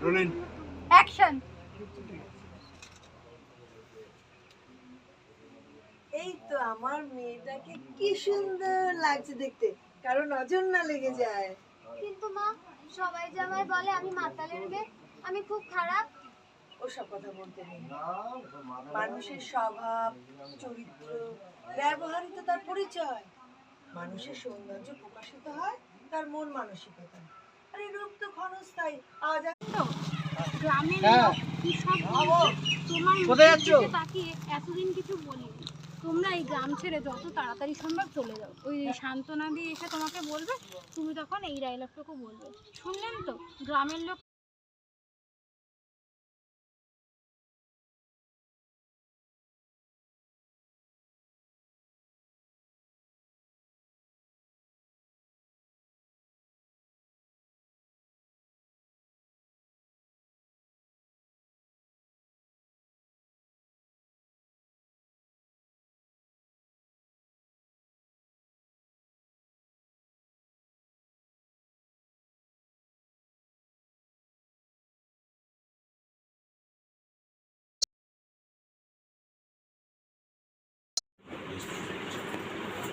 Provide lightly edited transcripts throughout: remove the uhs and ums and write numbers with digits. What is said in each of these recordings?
Rolling action. এই তো আমার মেয়েটাকে কি সুন্দর লাগছে দেখতে, কারো নজর না লেগে যায়। কিন্তু মা, সবাই যে আমায় বলে আমি মাতালের মেয়ে, আমি খুব খারাপ। ওসব কথা বলতে নেই। মানুষের স্বভাব, চরিত্র, ব্যবহারই তো তার পরিচয়। মানুষের সৌন্দর্য প্রকাশিত হয় তার মন মানসিকতা। আর এই রূপ তো ক্ষণস্থায়ী। আজ গ্রামের লোক কি সব বলছে, তোমার মুখের দিকে তাকিয়ে এতদিন কিছু বলিনি। তোমরা এই গ্রাম ছেড়ে যত তাড়াতাড়ি সম্ভব চলে যাও। ওই সান্ত্বনা দিয়ে এসে তোমাকে বলবে, তুমি তখন এই ডায়লগটুকু বলবে। শুনলেন তো, গ্রামের লোক।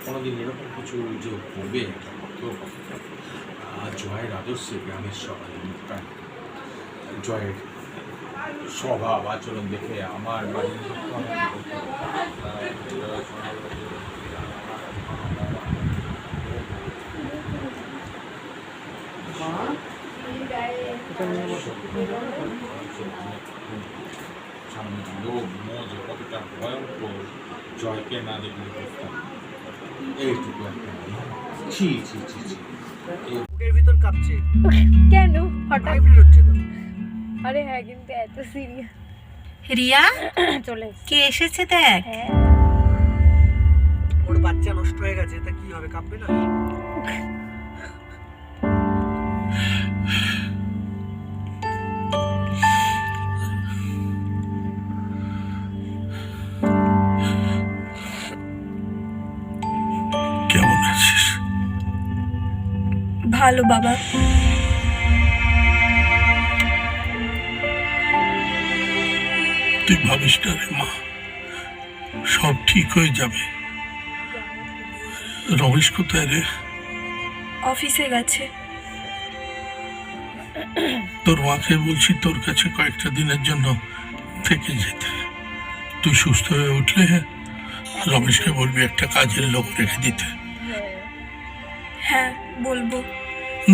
কোনোদিন এরকম কিছু যে হবে তো জয়ের আদর্শে গ্রামের সবাই জয়ের স্বভাব আচরণ দেখে আমার বাড়ির সামনে লোক মজ কতটা ভয়ঙ্কর জয়কে না দেখলে বুঝতাম। এইটুকু একটা ছি ছি ছি ছি বুকের ভিতর কাঁপছে কেন হঠাৎ হচ্ছে তো। আরে হ্যাঁ, কিন্তু এত সিরিয়াস। রিয়া চলে কে এসেছে দেখ। ওর বাচ্চা নষ্ট হয়ে গেছে, তা কি হবে, কাঁপবে না? কেমন আছিস? ভালো বাবা। তুই ভাবিস না রে মা, সব ঠিক হয়ে যাবে। রমেশ কোথায় রে? অফিসে গেছে। তোর মাকে বলছি তোর কাছে কয়েকটা দিনের জন্য থেকে যেতে। তুই সুস্থ হয়ে উঠলে রমেশকে বলবি একটা কাজের লোক রেখে দিতে। হ্যাঁ বলবো।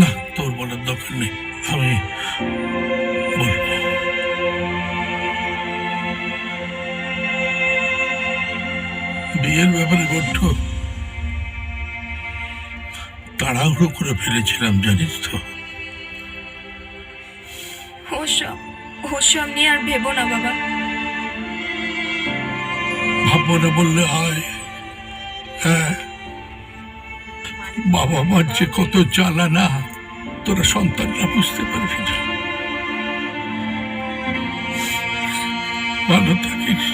না, তোর বলার দরকার নেই, আমি বলবো। বিয়ের ব্যাপারে বড্ড তাড়াহুড়ো করে ফেলেছিলাম, জানিস তো। ওসব নিয়ে আর ভেবো না বাবা। ভাববো না বললে হয়? হ্যাঁ, বাবা মার যে কত জ্বালা না, তোরা সন্তানরা বুঝতে পারবি না। ভালো থাকিস।